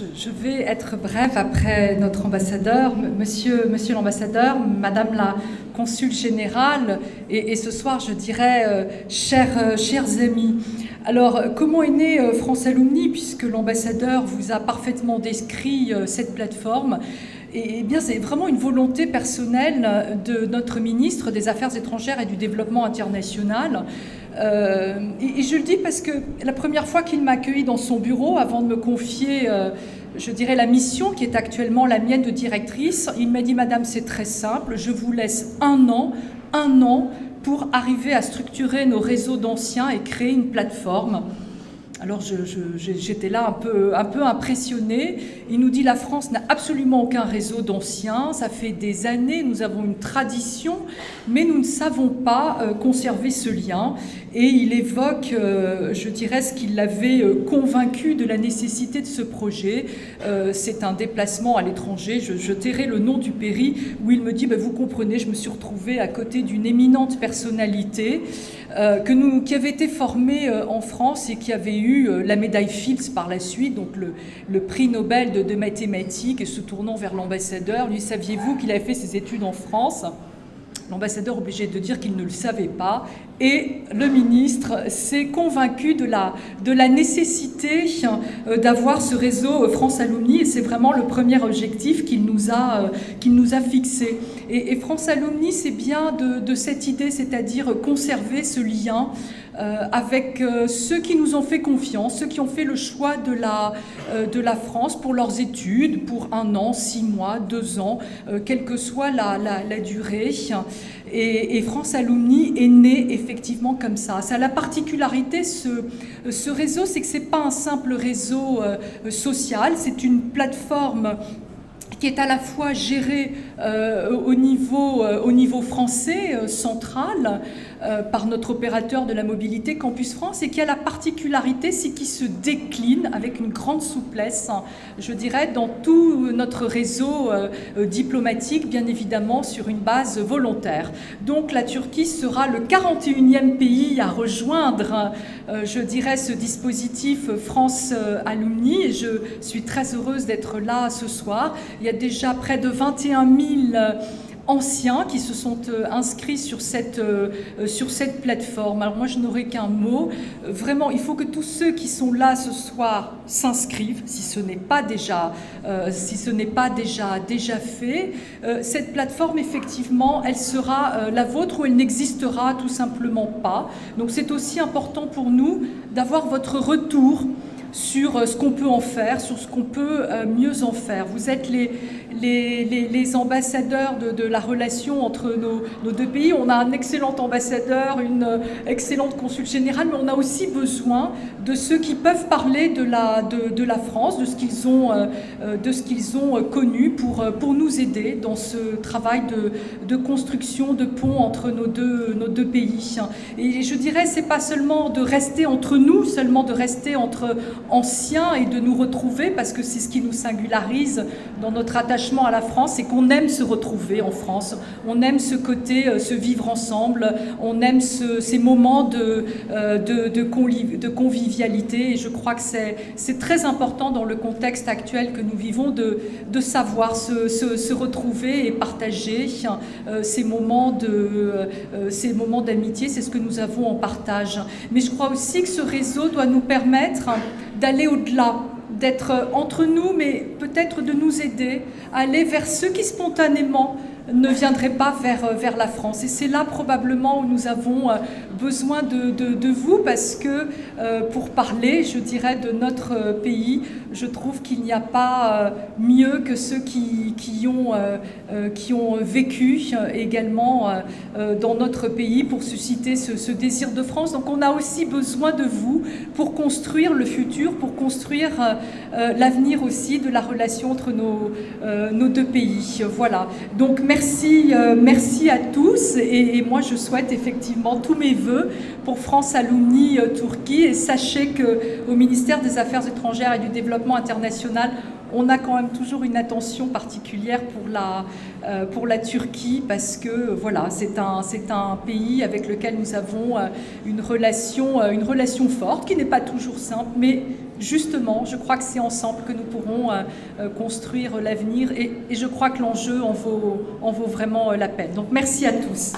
Je vais être brève après notre ambassadeur, monsieur l'ambassadeur, madame la consul générale, et ce soir je dirais chers amis. Alors comment est née France Alumni, puisque l'ambassadeur vous a parfaitement décrit cette plateforme? Et bien, c'est vraiment une volonté personnelle de notre ministre des Affaires étrangères et du Développement international. Et je le dis parce que la première fois qu'il m'a accueilli dans son bureau, avant de me confier, je dirais, la mission qui est actuellement la mienne de directrice, il m'a dit « Madame, c'est très simple, je vous laisse un an pour arriver à structurer nos réseaux d'anciens et créer une plateforme ». Alors j'étais là un peu impressionnée. Il nous dit la France n'a absolument aucun réseau d'anciens, ça fait des années, nous avons une tradition, mais nous ne savons pas conserver ce lien. Et il évoque, je dirais, ce qui l'avait convaincu de la nécessité de ce projet. C'est un déplacement à l'étranger, je tairai le nom du pays, où il me dit vous comprenez, je me suis retrouvée à côté d'une éminente personnalité qui avait été formée en France et qui avait eu la médaille Fields par la suite, donc le prix Nobel de mathématiques, et se tournant vers l'ambassadeur, lui, saviez-vous qu'il avait fait ses études en France ? L'ambassadeur obligé de dire qu'il ne le savait pas, et le ministre s'est convaincu de la nécessité d'avoir ce réseau France Alumni, et c'est vraiment le premier objectif qu'il nous a fixé. Et France Alumni, c'est bien de cette idée, c'est-à-dire conserver ce lien avec ceux qui nous ont fait confiance, ceux qui ont fait le choix de la France pour leurs études, pour 1 an, 6 mois, 2 ans, quelle que soit la durée. Et France Alumni est né effectivement comme ça. Ça a la particularité, ce réseau, c'est que ce n'est pas un simple réseau social, c'est une plateforme qui est à la fois gérée au niveau français, central, par notre opérateur de la mobilité Campus France, et qui a la particularité, c'est qu'il se décline avec une grande souplesse, je dirais, dans tout notre réseau diplomatique, bien évidemment sur une base volontaire. Donc la Turquie sera le 41e pays à rejoindre, je dirais, ce dispositif France Alumni, et je suis très heureuse d'être là ce soir. Il y a déjà près de 21 000 anciens qui se sont inscrits sur cette plateforme. Alors moi, je n'aurai qu'un mot. Vraiment, il faut que tous ceux qui sont là ce soir s'inscrivent, si ce n'est pas déjà fait. Cette plateforme, effectivement, elle sera la vôtre ou elle n'existera tout simplement pas. Donc c'est aussi important pour nous d'avoir votre retour sur ce qu'on peut en faire, sur ce qu'on peut mieux en faire. Vous êtes les ambassadeurs de la relation entre nos deux pays. On a un excellent ambassadeur, une excellente consul générale, mais on a aussi besoin de ceux qui peuvent parler de la France, de ce qu'ils ont connu pour nous aider dans ce travail de construction de ponts entre nos deux pays. Et je dirais, c'est pas seulement de rester entre nous, seulement de rester entre anciens et de nous retrouver, parce que c'est ce qui nous singularise dans notre attachement à la France, c'est qu'on aime se retrouver en France, on aime ce côté, se vivre ensemble, on aime ces moments de convivialité, et je crois que c'est très important dans le contexte actuel que nous vivons de savoir se retrouver et partager ces moments d'amitié, c'est ce que nous avons en partage. Mais je crois aussi que ce réseau doit nous permettre d'aller au-delà, d'être entre nous, mais peut-être de nous aider à aller vers ceux qui spontanément ne viendraient pas vers la France. Et c'est là probablement où nous avons besoin de vous, parce que pour parler, je dirais, de notre pays, je trouve qu'il n'y a pas mieux que ceux qui ont vécu également dans notre pays pour susciter ce désir de France. Donc on a aussi besoin de vous pour construire le futur, pour construire l'avenir aussi de la relation entre nos deux pays. Voilà. Donc merci à tous, et moi je souhaite effectivement tous mes vœux pour France Alumni Turquie, et sachez qu'au ministère des Affaires étrangères et du Développement international, on a quand même toujours une attention particulière pour la Turquie parce que voilà, c'est un pays avec lequel nous avons une relation forte qui n'est pas toujours simple, mais justement, je crois que c'est ensemble que nous pourrons construire l'avenir et je crois que l'enjeu en vaut vraiment la peine. Donc merci à tous.